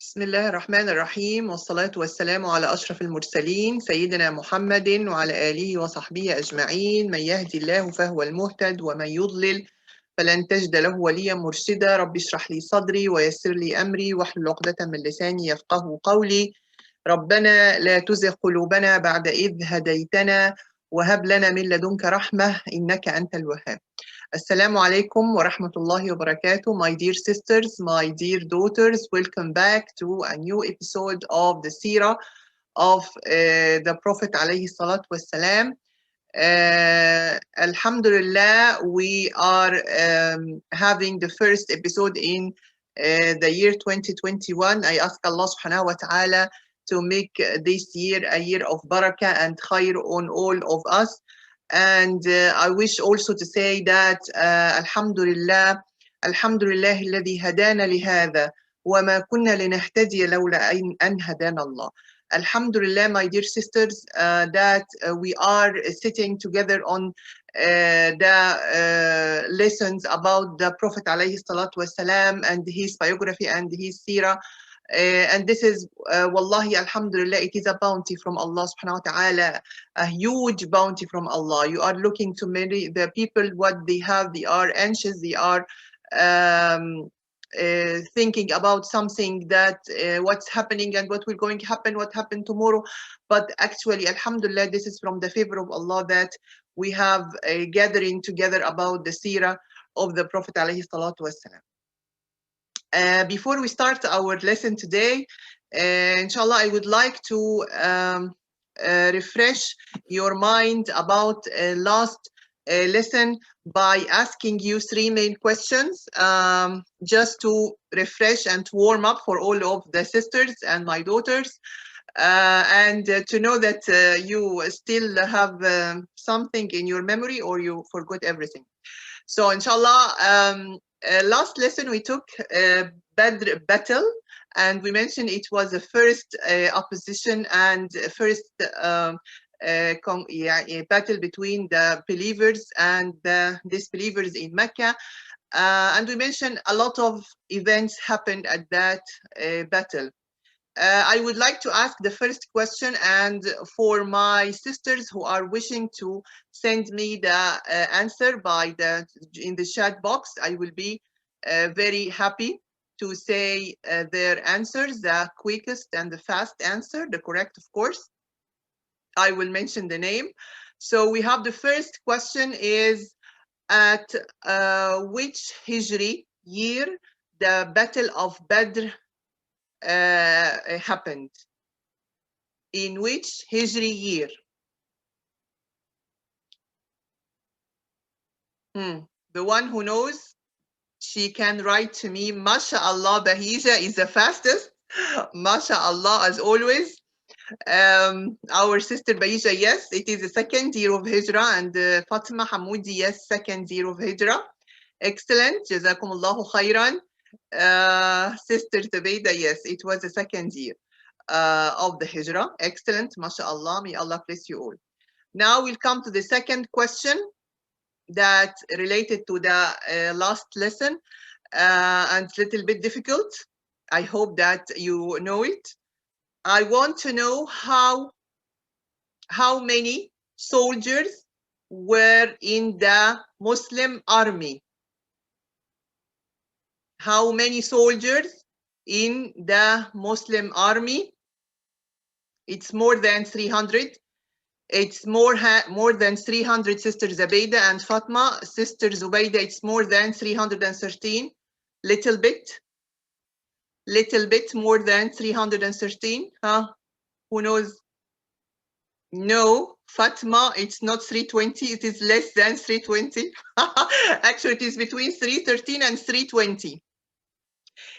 بسم الله الرحمن الرحيم والصلاة والسلام على أشرف المرسلين سيدنا محمد وعلى آله وصحبه أجمعين. من يهدي الله فهو المهتد ومن يضلل فلن تجد له وليا مرشدا. رب اشرح لي صدري ويسر لي أمري واحلل عقدة من لساني يفقه قولي. ربنا لا تزغ قلوبنا بعد إذ هديتنا وهب لنا من لدنك رحمة إنك أنت الوهاب. Assalamu alaikum wa rahmatullahi wa barakatuh. My dear sisters, my dear daughters, welcome back to a new episode of the Seerah of the Prophet alayhi salatu wassalam. Alhamdulillah, we are having the first episode in the year 2021. I ask Allah subhanahu wa ta'ala to make this year a year of barakah and khair on all of us. And I wish also to say that Alhamdulillah, Alhamdulillah الذي هدانا لهذا وما كنا لنهتدي لولا أن هدانا الله. Alhamdulillah, my dear sisters, that we are sitting together on the lessons about the Prophet alayhi salatu wasalam and his biography and his seerah. And this is wallahi alhamdulillah, it is a bounty from Allah subhanahu wa ta'ala, a huge bounty from Allah. You are looking to many the people, what they have, they are anxious, they are thinking about something that what's happening and what will going to happen, what happened tomorrow. But actually alhamdulillah, this is from the favor of Allah that we have a gathering together about the seerah of the Prophet alayhi salatu wasalam. Before we start our lesson today, inshallah, I would like to refresh your mind about last lesson by asking you three main questions, just to refresh and to warm up for all of the sisters and my daughters, and to know that you still have something in your memory or you forgot everything. So inshallah, last lesson we took Badr battle, and we mentioned it was the first opposition and first battle between the believers and the disbelievers in Mecca. And we mentioned a lot of events happened at that battle. I would like to ask the first question, and for my sisters who are wishing to send me the answer in the chat box, I will be very happy to say their answers, the quickest and the fast answer, the correct, of course. I will mention the name. So we have the first question is, at which Hijri year the Battle of Badr happened? In which Hijri year? The one who knows, she can write to me. MashaAllah, Bahija is the fastest. MashaAllah, as always. Our sister Bahija, yes, it is the second year of Hijrah, and Fatima Hamoudi, yes, second year of Hijrah. Excellent. Jazakumullahu khairan. Sister Zubayda, yes, it was the second year of the Hijrah. Excellent, mashallah, may Allah bless you all. Now we'll come to the second question that related to the last lesson, and a little bit difficult. I hope that you know it. I want to know how many soldiers were in the Muslim army. How many soldiers in the Muslim army? It's more than 300. It's more than 300, Sister Zubayda and Fatma. Sister Zubayda, it's more than 313. Little bit more than 313. Huh? Who knows? No, Fatma, it's not 320. It is less than 320. Actually, it is between 313 and 320.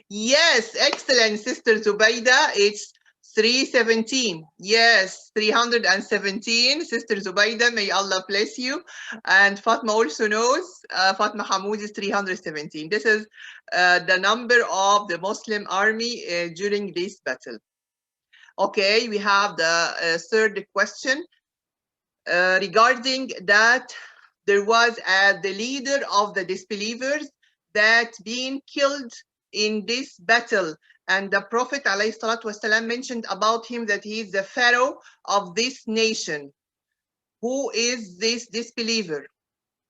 Yes, excellent, Sister Zubayda. It's 317. Yes, 317. Sister Zubayda, may Allah bless you. And Fatma also knows. Fatma Hamoud is 317. This is the number of the Muslim army during this battle. Okay, we have the third question regarding that there was the leader of the disbelievers that being killed in this battle And the Prophet ﷺ mentioned about him that he is the pharaoh of this nation. Who is this disbeliever?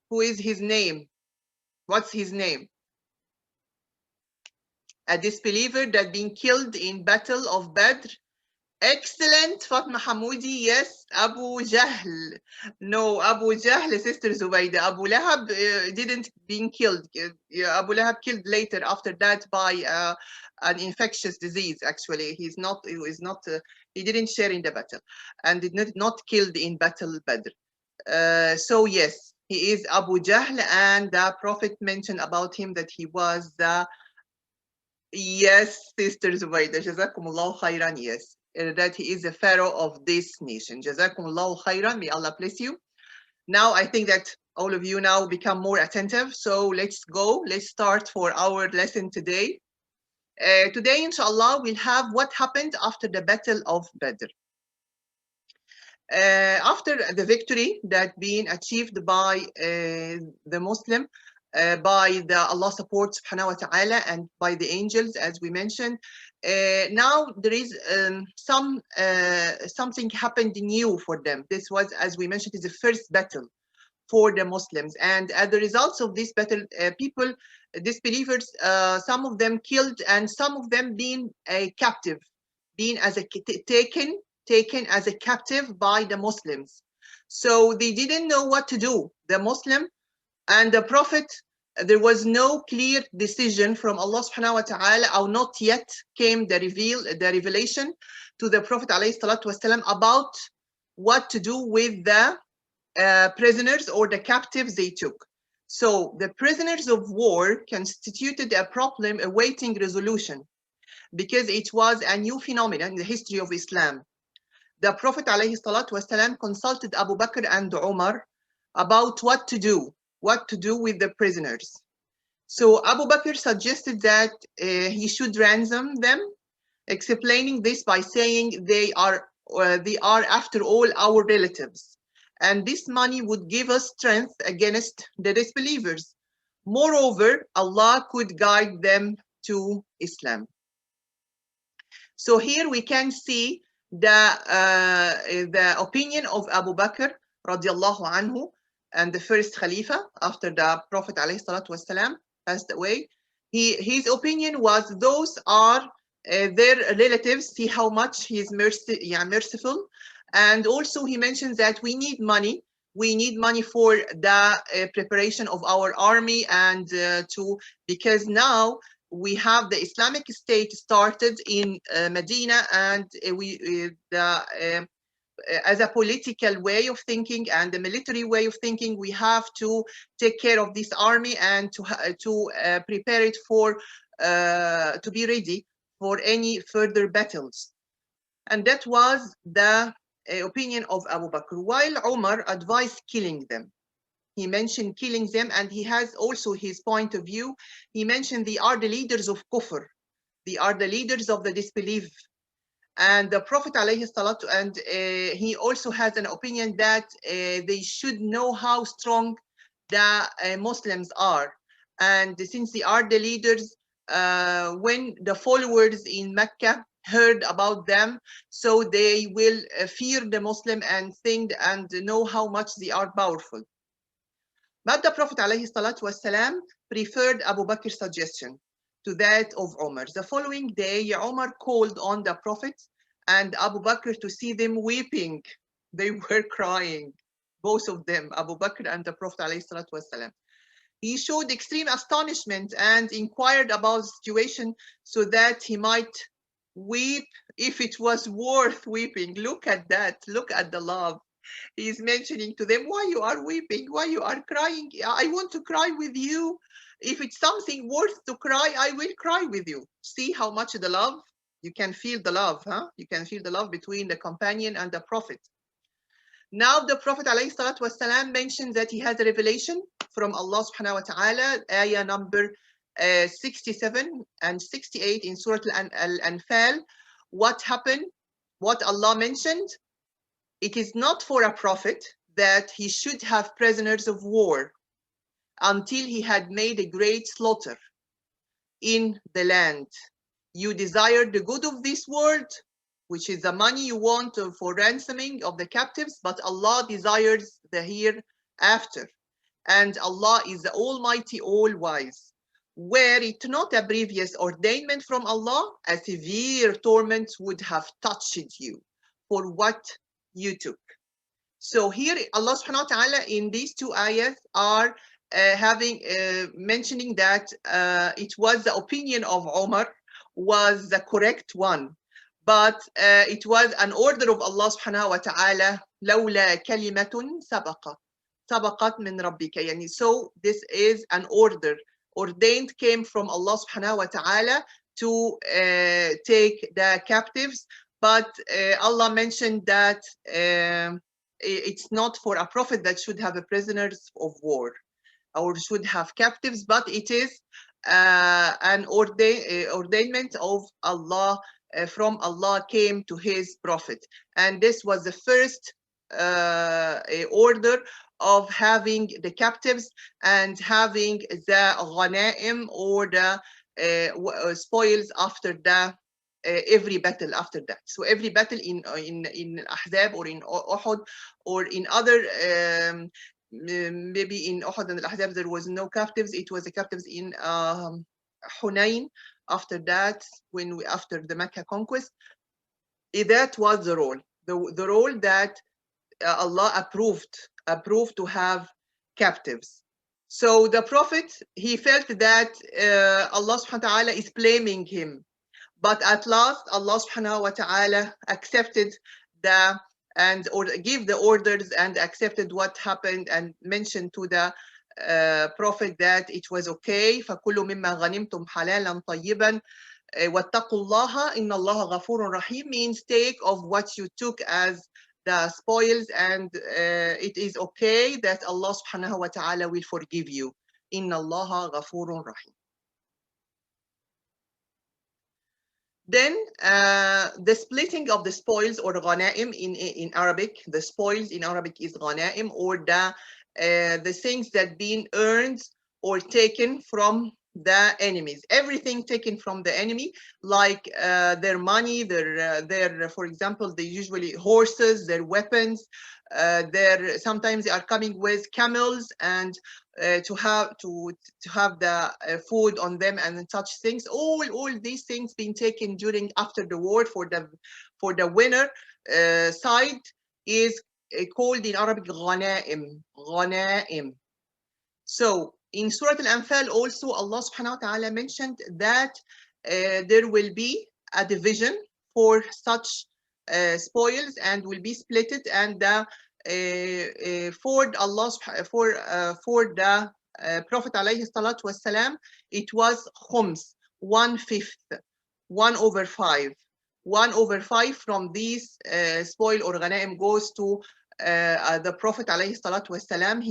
Who is his name? What's his name? A disbeliever that been killed in Battle of Badr. Excellent, Fatma Hamoudi. Yes, Abu Jahl. No, Abu Jahl, Sister Zubayda. Abu Lahab didn't been killed. Abu Lahab killed later after that by an infectious disease. Actually, he is not. He didn't share in the battle, and did not killed in Battle Badr. So yes, he is Abu Jahl, and the Prophet mentioned about him that he was the. Yes, Sister Zubayda, Jazakumullah khairan, yes. That he is a pharaoh of this nation. Jazakumullah khairan, may Allah bless you. Now I think that all of you now become more attentive. So let's go, let's start for our lesson today. Today, inshallah, we'll have what happened after the Battle of Badr. After the victory that being achieved by the Muslim, by the Allah support subhanahu wa ta'ala and by the angels, as we mentioned, now there is something happened new for them. This was, as we mentioned, is the first battle for the Muslims, and as the results of this battle, people, disbelievers, some of them killed and some of them being captive, being as a taken as a captive by the Muslims. So they didn't know what to do. The Muslim and the Prophet, there was no clear decision from Allah subhanahu wa ta'ala, or not yet came the revelation to the Prophet alayhi salatu wasalam about what to do with the prisoners or the captives they took. So the prisoners of war constituted a problem awaiting resolution because it was a new phenomenon in the history of Islam. The Prophet ﷺ consulted Abu Bakr and Umar about what to do with the prisoners. So Abu Bakr suggested that he should ransom them, explaining this by saying they are after all our relatives, and this money would give us strength against the disbelievers. Moreover, Allah could guide them to Islam. So here we can see the opinion of Abu Bakr radiallahu anhu, and the first Khalifa after the Prophet alayhi salatu wasalam passed away. His opinion was those are their relatives. See how much he is merciful. And also he mentions that we need money. We need money for the preparation of our army, and because now we have the Islamic State started in Medina, and as a political way of thinking and the military way of thinking, we have to take care of this army and to prepare it for to be ready for any further battles. And that was the opinion of Abu Bakr, while Umar advised killing them. He mentioned killing them, and he has also his point of view. He mentioned they are the leaders of kufr. They are the leaders of the disbelief. And the Prophet ﷺ, and he also has an opinion that they should know how strong the Muslims are. And since they are the leaders, when the followers in Mecca heard about them, so they will fear the Muslim and think and know how much they are powerful. But the Prophet ﷺ preferred Abu Bakr's suggestion to that of Umar. The following day, Umar called on the Prophet and Abu Bakr to see them weeping. They were crying, both of them, Abu Bakr and the Prophet ﷺ. He showed extreme astonishment and inquired about the situation so that he might weep if it was worth weeping. Look at that. Look at the love. He is mentioning to them, why you are weeping, why you are crying. I want to cry with you. If it's something worth to cry, I will cry with you. See how much the love, you can feel the love, huh? You can feel the love between the companion and the Prophet. Now the Prophet ﷺ mentioned that he has a revelation from Allah subhanahu wa ta'ala, ayah number 67 and 68 in Surah Al-Anfal. What happened? What Allah mentioned? It is not for a prophet that he should have prisoners of war until he had made a great slaughter in the land. you desire the good of this world, which is the money you want for ransoming of the captives, but Allah desires the hereafter. And Allah is the Almighty, all-wise. Were it not a previous ordainment from Allah, a severe torment would have touched you for what you took. So here Allah subhanahu wa ta'ala in these two ayahs are mentioning that it was the opinion of Umar was the correct one, but it was an order of Allah subhanahu wa ta'ala, لولا كلمة سبقت من ربك. يعني, so this is an order ordained, came from Allah subhanahu wa ta'ala to take the captives, but Allah mentioned that it's not for a prophet that should have a prisoners of war or should have captives, but it is an ordainment of Allah, from Allah came to his prophet. And this was the first order of having the captives and having the ghanaim, or the spoils after the every battle after that. So every battle in Ahzab or in Uhud or in other maybe in Uhud and Ahzab there was no captives. It was the captives in Hunain. After that, after the Mecca conquest, that was the role. The role that Allah approved to have captives. So the Prophet, he felt that Allah subhanahu wa ta'ala is blaming him. But at last, Allah subhanahu wa ta'ala accepted or give the orders and accepted what happened and mentioned to the Prophet that it was okay. فَكُلُّ مِمَّا غَنِمْتُمْ حَلَالًا طَيِّبًا وَاتَّقُوا اللَّهَ إِنَّ اللَّهَ غَفُورٌ رَحِيمٌ, means take of what you took as the spoils, and it is okay that Allah subhanahu wa ta'ala will forgive you. إِنَّ اللَّهَ غَفُورٌ رَحِيمٌ. Then the splitting of the spoils, or ghanaim in Arabic. The spoils in Arabic is ghanaim, or the things that been earned or taken from the enemies. Everything taken from the enemy, like their money, their for example, they usually horses, their weapons. Sometimes they are coming with camels and to have the food on them and such things. All these things being taken after the war for the winner side is called in Arabic ghanaim. So in Surah Al-Anfal also Allah subhanahu wa ta'ala mentioned that there will be a division for such spoils and will be splitted, and for the Prophet alayhi salatu wasalam, it was khums, 1/5, 1/5. 1/5 from these spoil or ghanaim goes to the Prophet alayhi salatu wasalam,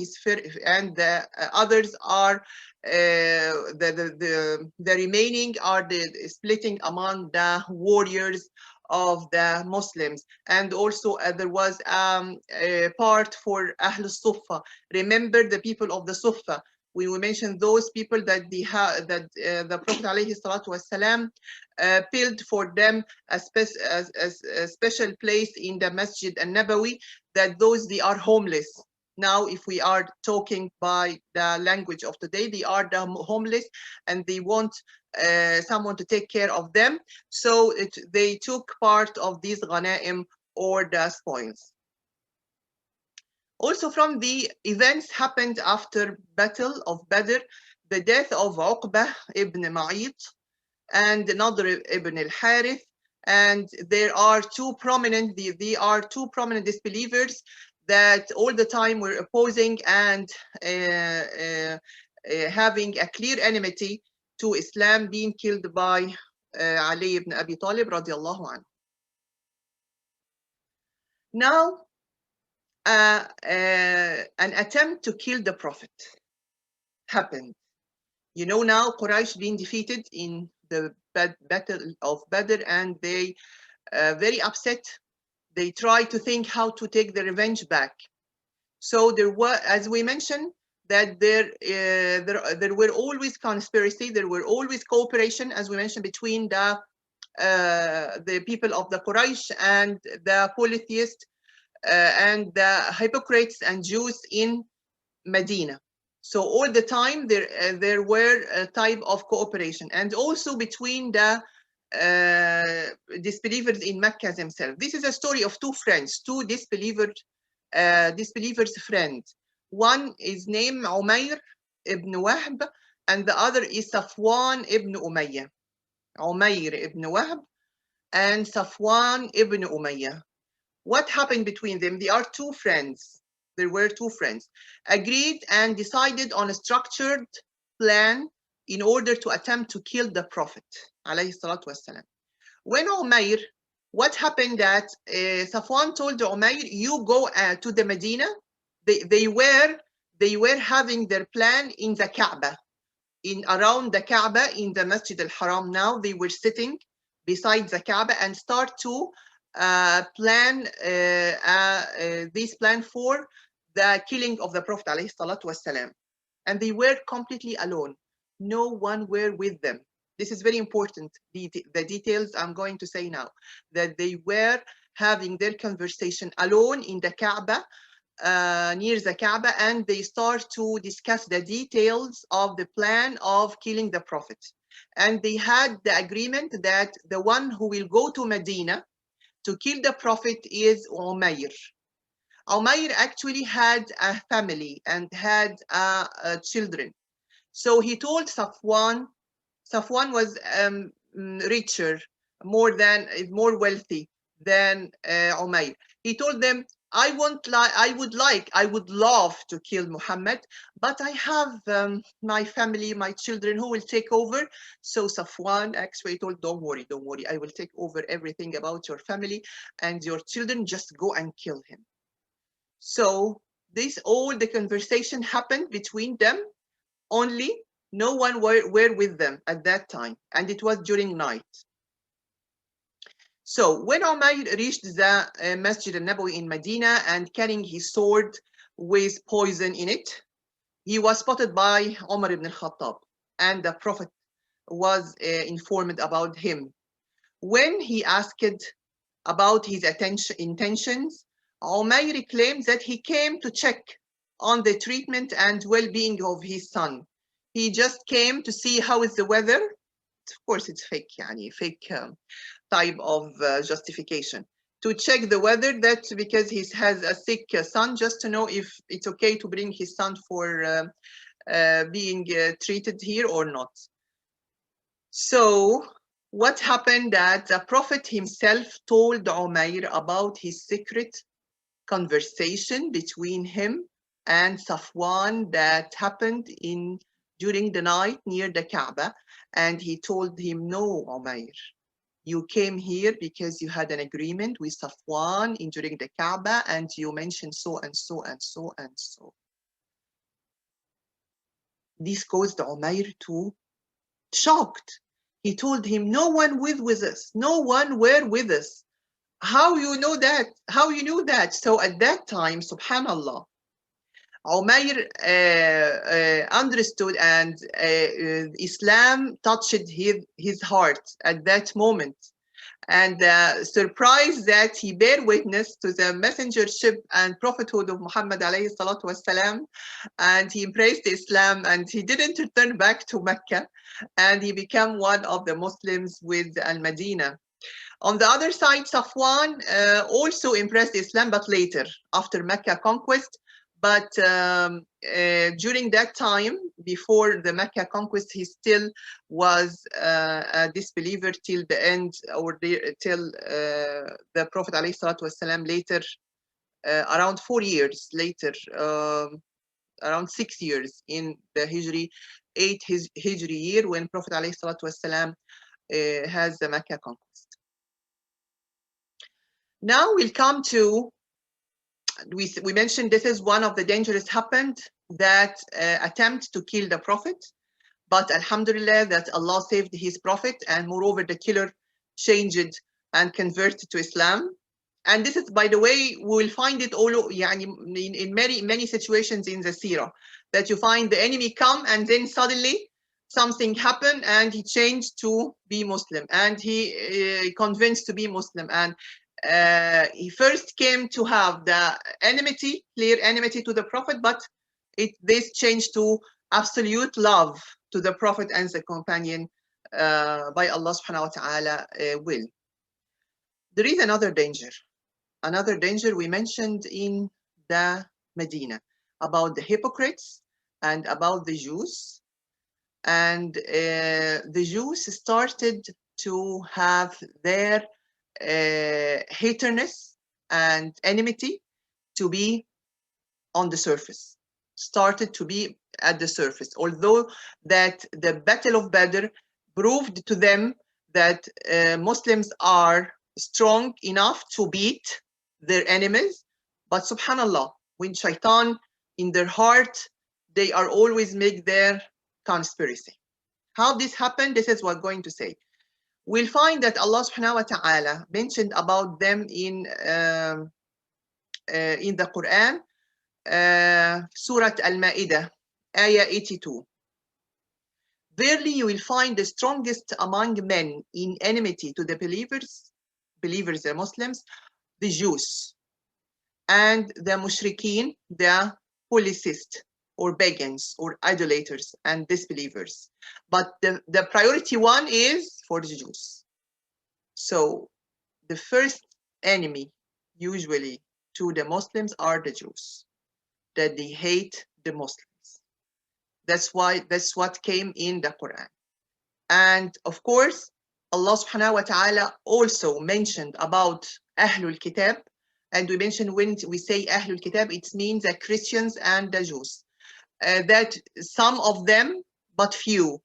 and the others are the remaining are the splitting among the warriors of the Muslims. And also there was a part for Ahl Suffa. Remember the people of the Suffa. We will mention those people that the Prophet alayhi salatu wasalam built for them a special place in the Masjid al-Nabawi, that they are homeless. Now, if we are talking by the language of today, they are the homeless and they want someone to take care of them. So they took part of these ghanaim, or the spoils. Also from the events happened after Battle of Badr, the death of Uqbah ibn Ma'it and Nadr ibn al-Harith, and there are two prominent disbelievers that all the time were opposing and having a clear enmity to Islam, being killed by Ali ibn Abi Talib radiallahu anhu. Now, an attempt to kill the Prophet happened. You know, now Quraysh being defeated in the Battle of Badr, and they very upset. They try to think how to take the revenge back. So there were, as we mentioned, that there were always conspiracy, there were always cooperation, as we mentioned, between the the people of the Quraysh and the polytheists and the hypocrites and Jews in Medina. So all the time there were a type of cooperation, and also between the disbelievers in Mecca themselves. This is a story of two friends, two disbelievers friends. One is named Umayr ibn Wahb, and the other is Safwan ibn Umayyah. Umayr ibn Wahb and Safwan ibn Umayyah. What happened between them? They are two friends. There were two friends, agreed and decided on a structured plan in order to attempt to kill the Prophet, alayhi salatu wassalam. When Umayr, what happened that Safwan told Umayr, you go to the Medina. They were having their plan in the Kaaba, around the Kaaba in the Masjid al-Haram. Now they were sitting beside the Kaaba and start to plan this plan for the killing of the Prophet alayhi salatu wassalam. And they were completely alone. No one were with them. This is very important. The details I'm going to say now, that they were having their conversation alone in the Kaaba, near the Kaaba, and they start to discuss the details of the plan of killing the Prophet. And they had the agreement that the one who will go to Medina to kill the Prophet is Umayr. Umayr actually had a family and had children. So he told Safwan. Safwan was richer, more wealthy than Umayr. He told them, I would love to kill Muhammad, but I have my family, my children who will take over. So Safwan actually told, don't worry, I will take over everything about your family and your children, just go and kill him. So all the conversation happened between them only. No one were with them at that time, and it was during night. So when Umayr reached the Masjid al-Nabawi in Medina and carrying his sword with poison in it, he was spotted by Umar ibn al-Khattab, and the Prophet was informed about him. When he asked about his intentions, Umayr claimed that he came to check on the treatment and well-being of his son. He just came to see how is the weather. Of course, it's fake, fake type of justification. To check the weather, that because he has a sick son, just to know if it's okay to bring his son for being treated here or not. So what happened that the Prophet himself told Umayr about his secret conversation between him and Safwan that happened during the night near the Kaaba, and he told him, no, Umayr, you came here because you had an agreement with Safwan during the Kaaba, and you mentioned so and so and so and so. This caused Umayr to shocked. He told him, no one with us, no one were with us. How you know that? How you knew that? So at that time, subhanallah, Umayr understood, and Islam touched his heart at that moment. And surprised that he bear witness to the messengership and prophethood of Muhammad alayhi salatu wasalam, and he embraced Islam, and he didn't return back to Mecca, and he became one of the Muslims with Al-Madinah. On the other side, Safwan also embraced Islam, but later, after Mecca conquest. But during that time, before the Mecca conquest, he still was a disbeliever till the end, or till the Prophet ﷺ later, around 4 years later, around 6 years in the Hijri, 8 Hijri year, when Prophet ﷺ has the Mecca conquest. Now we'll come to, we mentioned this is one of the dangerous happened, that attempt to kill the Prophet, but alhamdulillah that Allah saved his Prophet, and moreover the killer changed and converted to Islam. And this is, by the way, we will find it all in many situations in the seerah, that you find the enemy come and then suddenly something happened and he changed to be Muslim, and he convinced to be Muslim, and he first came to have the enmity, clear enmity to the Prophet, but this changed to absolute love to the Prophet and the companion by Allah subhanahu wa ta'ala will. There is another danger we mentioned in the Medina about the hypocrites and about the Jews. And the Jews started to have their hatredness and enmity to be on the surface, started to be at the surface, although that the Battle of Badr proved to them that Muslims are strong enough to beat their enemies. But subhanallah, when shaitan in their heart, they are always make their conspiracy. How this happened, this is what I'm going to say. We'll find that Allah subhanahu wa ta'ala mentioned about them in the Quran, Surah Al-Ma'idah, Ayah 82. Verily you will find the strongest among men in enmity to the believers, the Muslims, the Jews, and the mushrikeen, the polytheists, or pagans, or idolaters, and disbelievers. But the priority one is for the Jews. So the first enemy usually to the Muslims are the Jews, that they hate the Muslims. That's what came in the Quran. And of course, Allah subhanahu wa ta'ala also mentioned about Ahlul Kitab. And we mentioned when we say Ahlul Kitab, it means the Christians and the Jews. That some of them, but few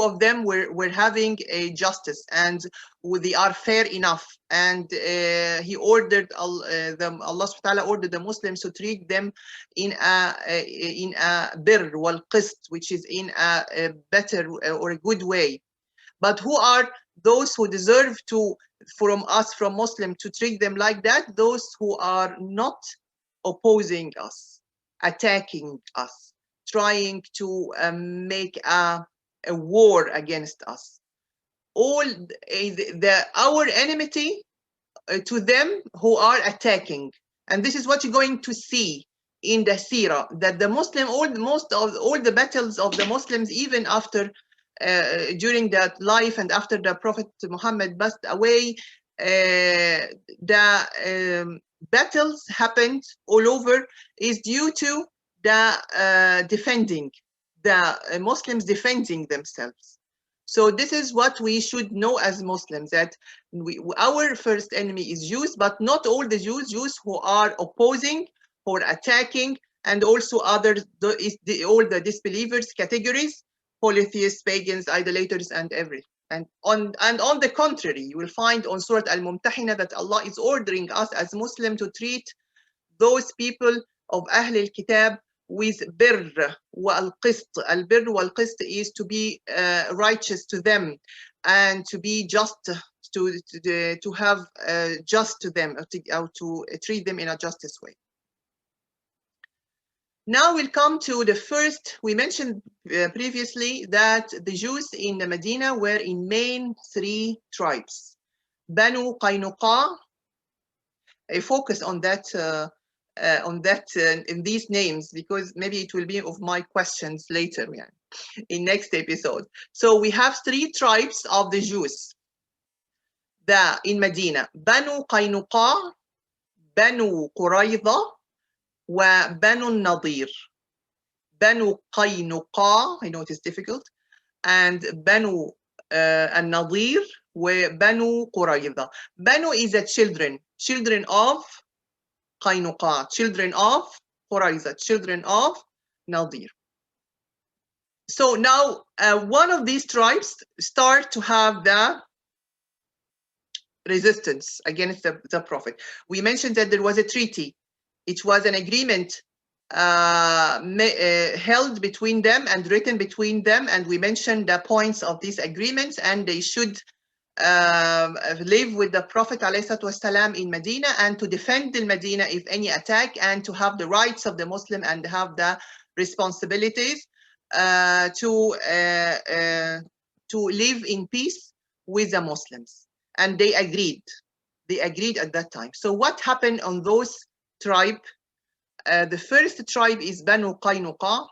of them were having a justice, and they are fair enough. And he ordered them, Allah subhanahu wa ta'ala ordered the Muslims to treat them in a birr wal qist, which is in a better or a good way. But who are those who deserve to from Muslim to treat them like that? Those who are not opposing us, attacking us, trying to make a war against us. All our enmity to them who are attacking. And this is what you're going to see in the Sirah, that the Muslim, all the battles of the Muslims, even after during that life and after the Prophet Muhammad passed away, the battles happened all over is due to the defending, the Muslims defending themselves. So this is what we should know as Muslims, that our first enemy is Jews, but not all the Jews who are opposing or attacking, and also others, all the disbelievers categories, polytheists, pagans, idolaters, and everything. And on the contrary, you will find on Surah Al-Mumtahina that Allah is ordering us as Muslims to treat those people of Ahl al-Kitab with birr wal-qist. Al-birr wal-qist is to be righteous to them and to be just, to have just to them, or to treat them in a justice way. Now we'll come to the first. We mentioned previously that the Jews in the Medina were in main 3 tribes. Banu Qainuqaa. I focus on that in these names because maybe it will be of my questions later, in next episode. So we have 3 tribes of the Jews in Medina: Banu Qainuqaa, Banu Qurayza, وبنو النضير. Banu Qainuqaa, I know it is difficult, and Banu النضير وبنو قريظة. Banu is the children of Qainuqaa, children of Qurayza, children of Nadir. So now one of these tribes start to have the resistance against the Prophet. We mentioned that there was a treaty. It was an agreement held between them and written between them, and we mentioned the points of these agreements, and they should live with the Prophet ﷺ in Medina and to defend the Medina if any attack, and to have the rights of the Muslim and have the responsibilities to live in peace with the Muslims, and they agreed. They agreed at that time. So what happened on those tribe? The first tribe is Banu Qainuqaa.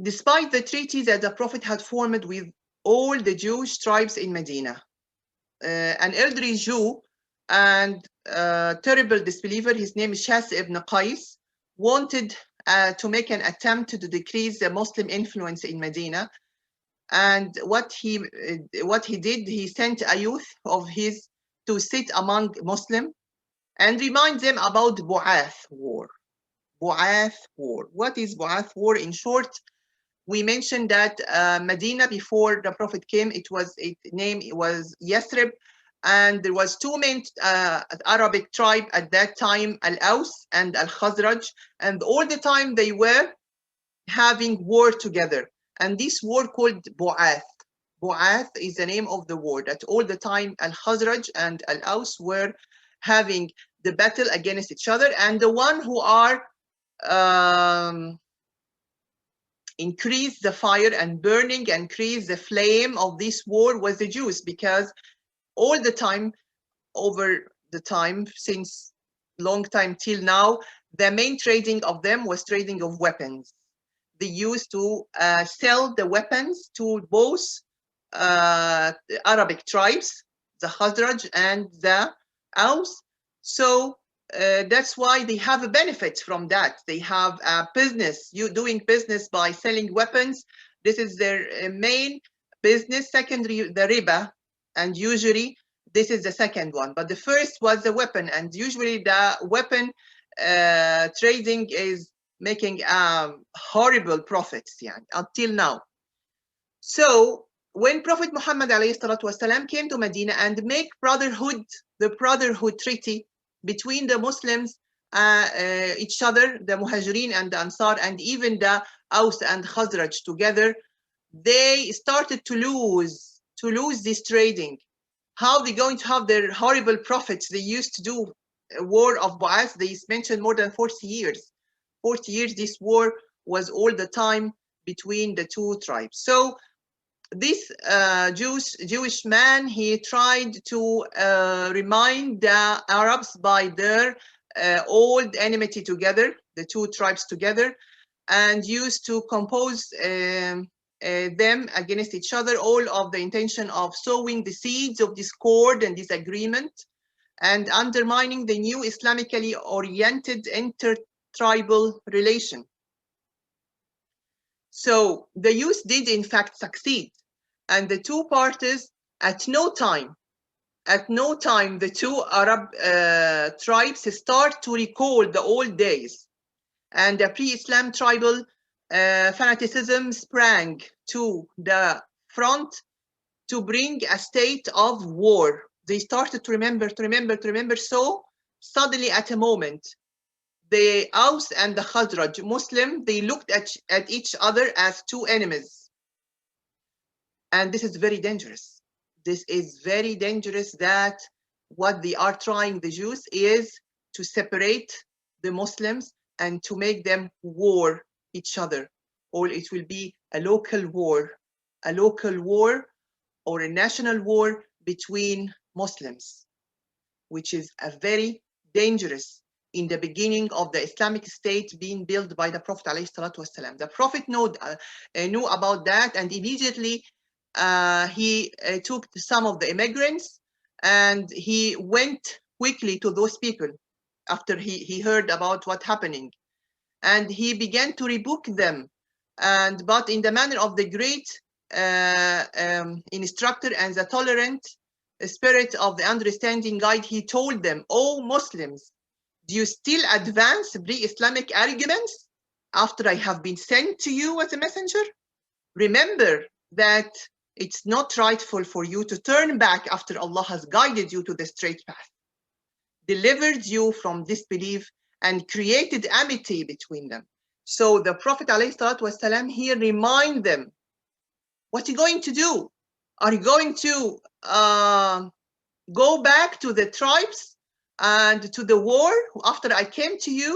Despite the treaty that the Prophet had formed with all the Jewish tribes in Medina, an elderly Jew and terrible disbeliever, his name is Shas ibn Qais, wanted to make an attempt to decrease the Muslim influence in Medina. And what he did, he sent a youth of his to sit among Muslim and remind them about Bu'ath war. Bu'ath war. What is Bu'ath war? In short, we mentioned that Medina, before the Prophet came, its name was Yathrib, and there was two main Arabic tribe at that time, Al-Aus and Al-Khazraj, and all the time they were having war together. And this war called Bu'ath. Bu'ath is the name of the war, that all the time Al-Khazraj and Al-Aus were having the battle against each other, and the one who are increase the fire and burning, increase the flame of this war was the Jews, because all the time, over the time, since long time till now, the main trading of them was trading of weapons. They used to sell the weapons to both Arabic tribes, the Khazraj and the Aus. So that's why they have a benefit from that. They have a business, doing business by selling weapons. This is their main business. Secondary, the riba, and usually this is the second one. But the first was the weapon, and usually the weapon trading is making horrible profits, until now. So when Prophet Muhammad والسلام, came to Medina and make the brotherhood treaty between the Muslims, each other, the Muhajirin and the Ansar, and even the Aus and Khazraj together, they started to lose this trading. How they going to have their horrible profits? They used to do a war of Bu'ath. They mentioned more than 40 years. 40 years, this war was all the time between the two tribes. So this Jewish man, he tried to remind the Arabs by their old enmity together, the two tribes together, and used to compose them against each other, all of the intention of sowing the seeds of discord and disagreement, and undermining the new Islamically oriented inter-tribal relation. So the youth did in fact succeed, and the two parties at no time the two Arab tribes start to recall the old days, and the pre-Islam tribal fanaticism sprang to the front to bring a state of war. They started to remember. So suddenly, at a moment, the Aus and the Khazraj Muslim, they looked at each other as two enemies. And this is very dangerous. This is very dangerous, that what they are trying, the Jews, is to separate the Muslims and to make them war each other, or it will be a local war or a national war between Muslims, which is a very dangerous in the beginning of the Islamic State being built by the Prophet ﷺ. The Prophet knew about that, and immediately he took some of the immigrants and he went quickly to those people after he heard about what's happening, and he began to rebuke them, but in the manner of the great instructor and the tolerant spirit of the understanding guide, he told them, "Oh Muslims, do you still advance pre-Islamic arguments after I have been sent to you as a messenger? Remember that it's not rightful for you to turn back after Allah has guided you to the straight path, delivered you from disbelief, and created amity between them." So the Prophet ﷺ here remind them, what are you going to do? Are you going to go back to the tribes and to the war after I came to you?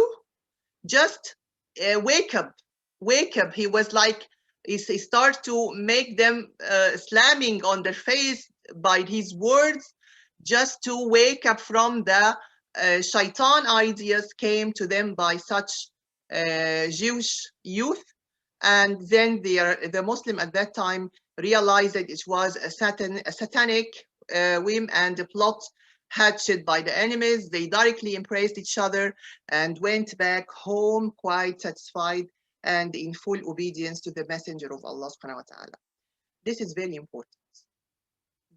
Just wake up. wake up. He was like, he started to make them slamming on their face by his words, just to wake up from the shaitan ideas came to them by such Jewish youth. And then the Muslim at that time realized that it was a satanic whim and a plot hatched by the enemies. They directly embraced each other and went back home quite satisfied and in full obedience to the messenger of Allah subhanahu wa ta'ala. This is very important.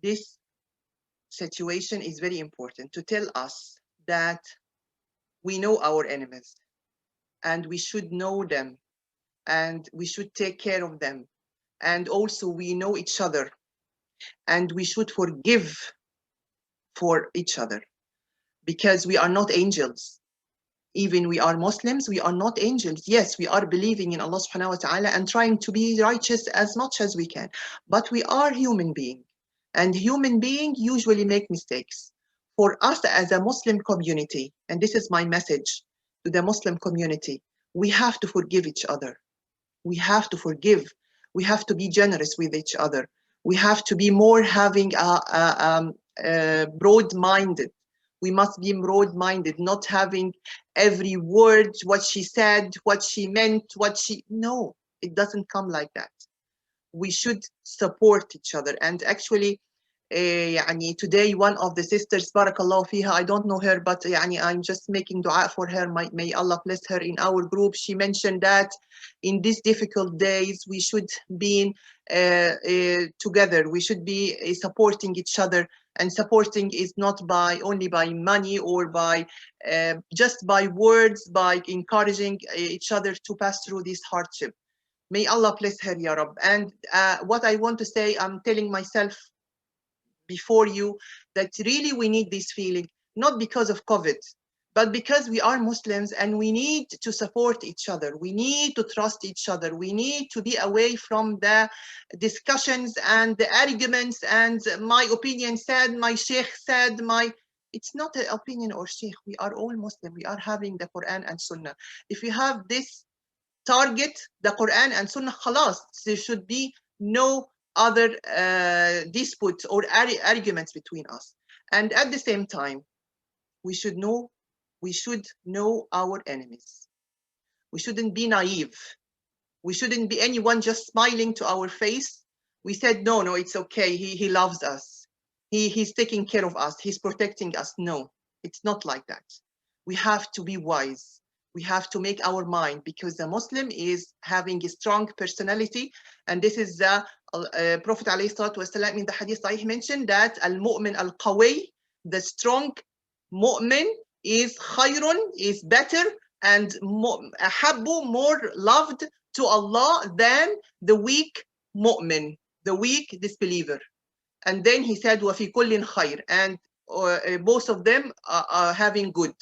This situation is very important to tell us that we know our enemies and we should know them and we should take care of them. And also we know each other and we should forgive for each other, because we are not angels. Even we are Muslims, we are not angels. Yes, we are believing in Allah subhanahu wa ta'ala and trying to be righteous as much as we can, but we are human beings, and human beings usually make mistakes. For us as a Muslim community, and this is my message to the Muslim community, we have to forgive each other. We have to forgive. We have to be generous with each other. We have to be more having broad-minded. We must be broad-minded, not having every word, what she said, what she meant, no, it doesn't come like that. We should support each other. And actually, today one of the sisters, barakallahu fiha, I don't know her, but I'm just making dua for her. May Allah bless her in our group. She mentioned that in these difficult days, we should be together. We should be supporting each other. And supporting is not only by money or by just by words, by encouraging each other to pass through this hardship. May Allah bless her, Ya Rab. And what I want to say, I'm telling myself before you that really we need this feeling, not because of COVID, but because we are Muslims and we need to support each other. We need to trust each other. We need to be away from the discussions and the arguments and my opinion said, my sheikh said, it's not an opinion or sheikh. We are all Muslim. We are having the Quran and Sunnah. If we have this target, the Quran and Sunnah, khalas, there should be no other disputes or arguments between us. And at the same time, we should know our enemies. We shouldn't be naive. We shouldn't be anyone just smiling to our face. We said, no, it's okay. He loves us. He's taking care of us. He's protecting us. No, it's not like that. We have to be wise. We have to make our mind, because the Muslim is having a strong personality. And this is the Prophet ﷺ in the Hadith Sahih mentioned that al-mu'min al-qawi, the strong mu'min, is khayrun, is better, and ahabbu, more loved to Allah than the weak mu'min, the weak disbeliever. And then he said, wa fi kullin khayr, and both of them are having good.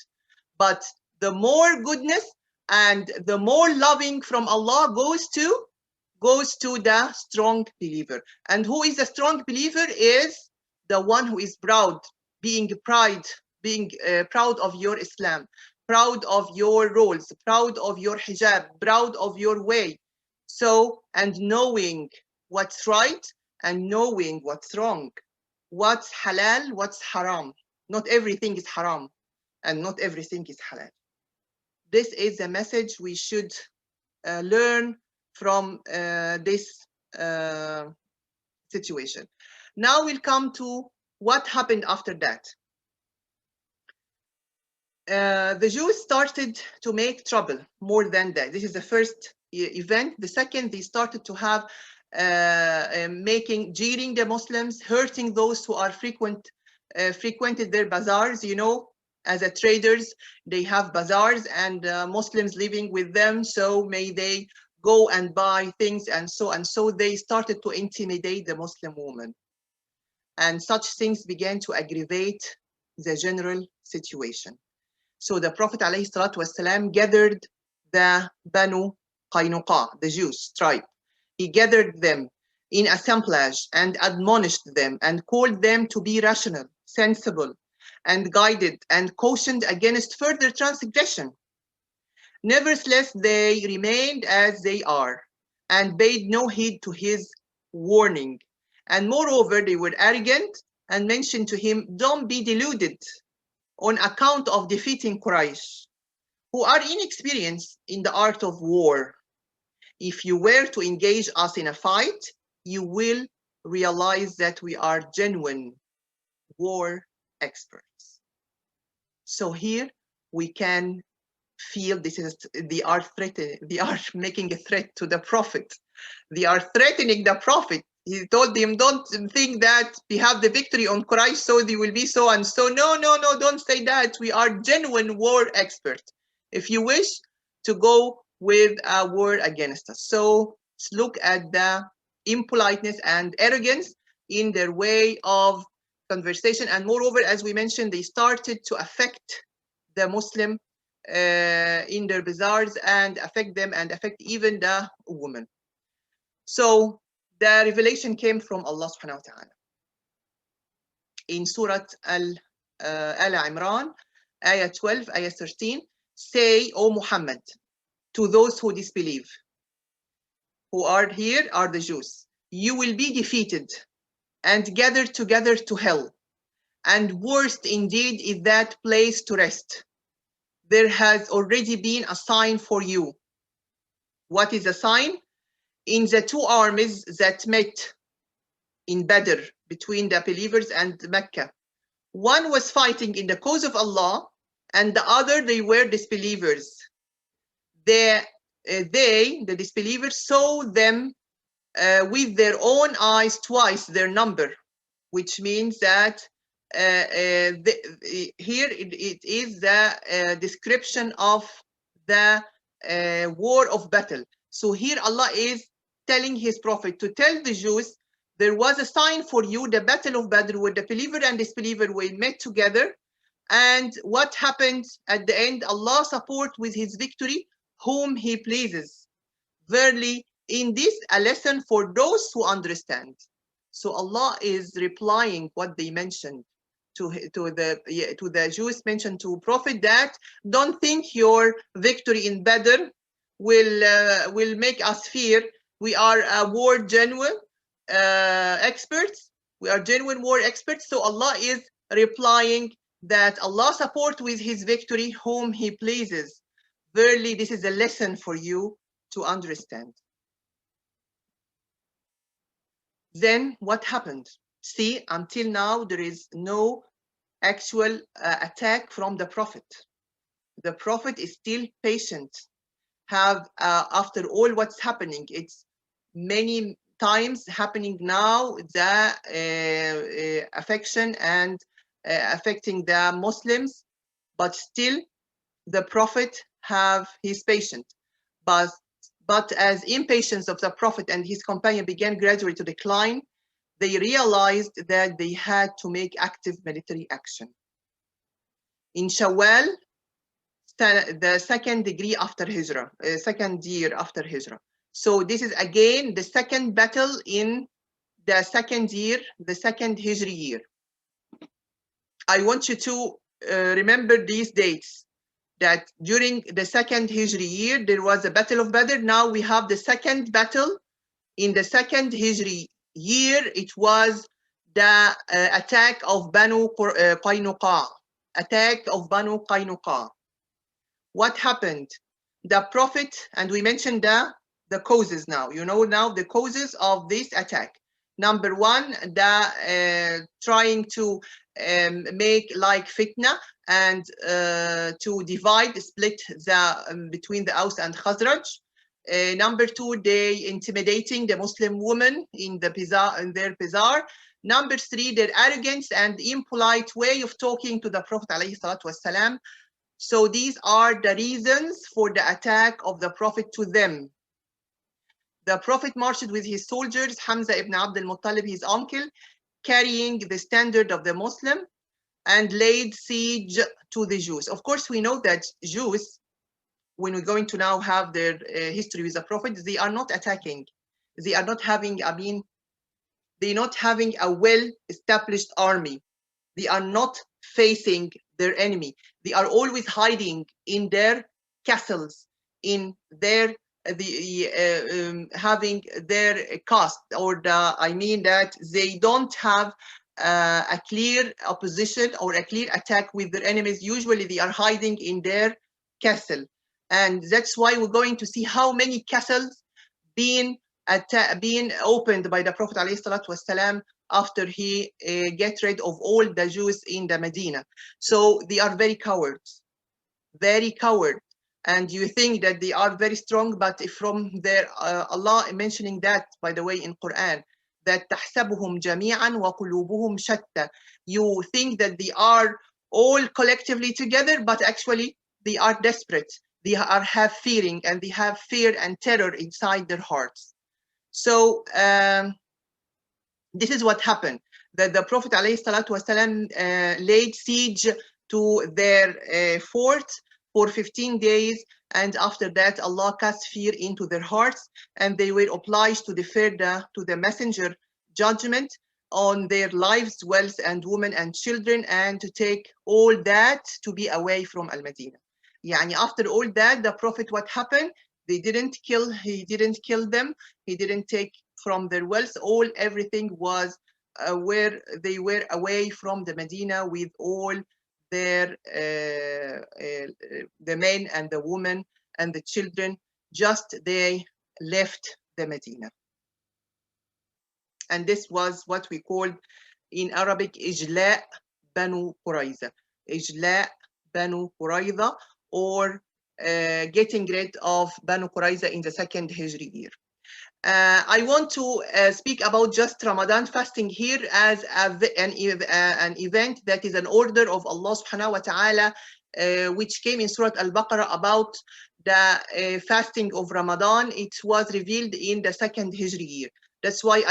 But the more goodness and the more loving from Allah goes to the strong believer. And who is a strong believer is the one who is proud, being proud of your Islam, proud of your roles, proud of your hijab, proud of your way. So, and knowing what's right and knowing what's wrong, what's halal, what's haram. Not everything is haram and not everything is halal. This is a message we should learn from this situation. Now we'll come to what happened after that. The Jews started to make trouble more than that. This is the first event. The second, they started to have jeering the Muslims, hurting those who are frequented their bazaars. As a traders, they have bazaars and Muslims living with them. So may they go and buy things and so. And so they started to intimidate the Muslim woman. And such things began to aggravate the general situation. So the Prophet ﷺ gathered the Banu Qainuqaa, the Jews tribe. He gathered them in assemblage and admonished them and called them to be rational, sensible, and guided, and cautioned against further transgression. Nevertheless, they remained as they are and paid no heed to his warning. And moreover, they were arrogant and mentioned to him, don't be deluded on account of defeating Quraysh, who are inexperienced in the art of war. If you were to engage us in a fight, you will realize that we are genuine war experts. So here we can feel this is they are threatening, they are making a threat to the prophet. They are threatening the prophet. He told them, don't think that we have the victory on Quraysh, so they will be so and so. No, no, no, don't say that. We are genuine war experts. If you wish to go with a war against us. So let's look at the impoliteness and arrogance in their way of conversation. And moreover, as we mentioned, they started to affect the Muslim in their bazaars and affect them and affect even the women. So the revelation came from Allah subhanahu wa ta'ala. In Surah Al-Imran, Ayah 12, Ayah 13, say, O Muhammad, to those who disbelieve, who are here are the Jews, you will be defeated and gathered together to hell. And worst indeed is that place to rest. There has already been a sign for you. What is a sign? In the two armies that met in Badr between the believers and Mecca. One was fighting in the cause of Allah, and the other, they were disbelievers. The disbelievers, saw them with their own eyes twice their number, which means that here it is the description of the war of battle. So here Allah is telling his prophet to tell the Jews, there was a sign for you, the battle of Badr, where the believer and disbeliever were met together. And what happened at the end? Allah support with his victory whom he pleases. Verily, in this a lesson for those who understand. So Allah is replying what they mentioned to the Jews, mentioned to Prophet, that don't think your victory in Badr will make us fear. We are a war genuine experts. We are genuine war experts. So Allah is replying that Allah support with his victory whom he pleases. Verily, this is a lesson for you to understand. Then what happened? See, until now, there is no actual attack from the Prophet. The Prophet is still patient. After all what's happening, it's many times happening now, the affection and affecting the Muslims, but still the Prophet his patient. But as impatience of the Prophet and his companion began gradually to decline, they realized that they had to make active military action. In Shawwal, the second degree after Hijrah, second year after Hijrah. So this is again the second battle in the second year, the second Hijri year. I want you to remember these dates, that during the second Hijri year, there was a battle of Badr. Now we have the second battle in the second Hijri year. It was the attack of Banu Qainuqaa. Attack of Banu Qainuqaa. What happened? The Prophet, and we mentioned the causes now. You know now the causes of this attack. Number one, trying to make like fitna and to split between the Aus and Khazraj. Number two, they intimidating the Muslim women in their bazaar. Number three, their arrogance and impolite way of talking to the Prophet ﷺ. So these are the reasons for the attack of the Prophet to them. The Prophet marched with his soldiers, Hamza ibn Abd al-Muttalib, his uncle, carrying the standard of the Muslim, and laid siege to the Jews. Of course, we know that Jews, when we're going to now have their history with the Prophet, they are not attacking. They are not having, they're not having a well-established army. They are not facing their enemy. They are always hiding in their castles, in their having their cost, or I mean that they don't have a clear opposition or a clear attack with their enemies. Usually they are hiding in their castle, and that's why we're going to see how many castles being opened by the Prophet ﷺ after he get rid of all the Jews in the Medina. So they are very cowards, very coward. And you think that they are very strong, but from their Allah mentioning that, by the way, in Quran, that تحسبهم جميعا وقلوبهم شتى. You think that they are all collectively together, but actually they are desperate. They have fearing, and they have fear and terror inside their hearts. So this is what happened. That the Prophet ﷺ laid siege to their fort for 15 days, and after that Allah cast fear into their hearts, and they were obliged to defer to the messenger judgment on their lives, wealth, and women and children, and to take all that to be away from Al-Madinah. Yani after all that, the Prophet, what happened? He didn't kill them. He didn't take from their wealth. Everything was where they were away from the Medina with all their the men and the women and the children. Just they left the Medina. And this was what we called in Arabic إجلاء Banu Qurayza. إجلاء Banu Qurayza, or getting rid of Banu Qurayza in the 2nd Hijri year. I want to speak about just Ramadan fasting here as an event that is an order of Allah subhanahu wa ta'ala, which came in Surah Al-Baqarah about the fasting of Ramadan. It was revealed in the 2nd Hijri year. That's why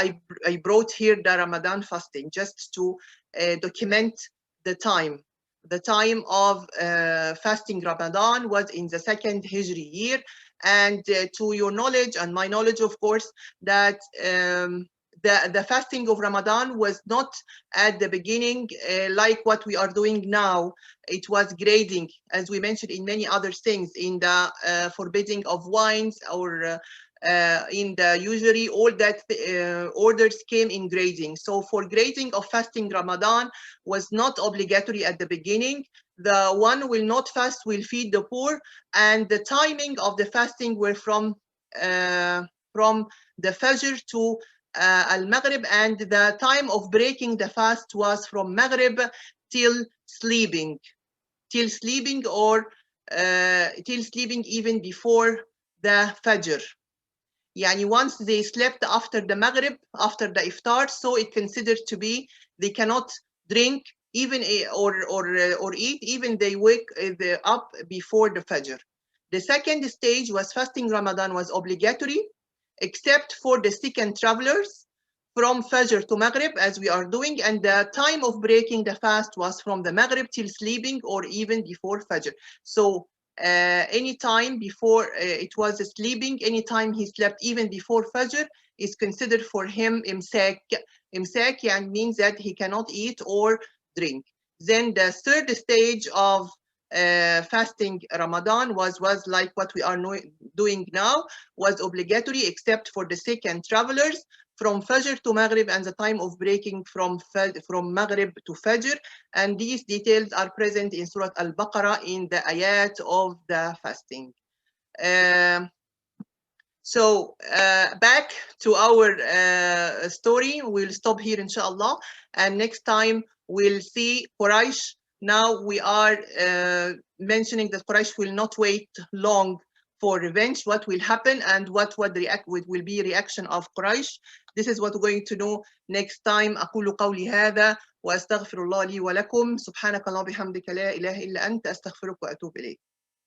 I brought here the Ramadan fasting, just to document the time. The time of fasting Ramadan was in the 2nd Hijri year. And to your knowledge and my knowledge, of course, that the fasting of Ramadan was not at the beginning like what we are doing now. It was grading, as we mentioned in many other things, in the forbidding of wines, or in the usually all that orders came in grading. So for grading of fasting Ramadan was not obligatory at the beginning. The one will not fast will feed the poor, and the timing of the fasting were from the Fajr to Al-Maghrib, and the time of breaking the fast was from Maghrib till sleeping, or till sleeping even before the Fajr. Yani once they slept after the Maghrib, after the iftar, so it considered to be they cannot drink even or eat, even they wake up before the Fajr. The 2nd stage was fasting Ramadan was obligatory, except for the sick and travelers, from Fajr to Maghrib, as we are doing, and the time of breaking the fast was from the Maghrib till sleeping, or even before Fajr. So any time before it was sleeping, any time he slept even before Fajr is considered for him imsak. Imsak means that he cannot eat or drink. Then the 3rd stage of fasting Ramadan was like what we are doing now, was obligatory except for the sick and travelers, from Fajr to Maghrib, and the time of breaking from Maghrib to Fajr. And these details are present in Surah Al-Baqarah in the ayat of the fasting. So back to our story. We'll stop here, inshallah, and next time we'll see Quraysh. Now we are mentioning that Quraysh will not wait long for revenge. What will happen, and what will be reaction of Quraysh. This is what we're going to do next time. أقول قولي هذا وأستغفر الله لي ولكم. سبحانك اللهم وبحمدك لا إله إلا أنت أستغفرك وأتوب إليك.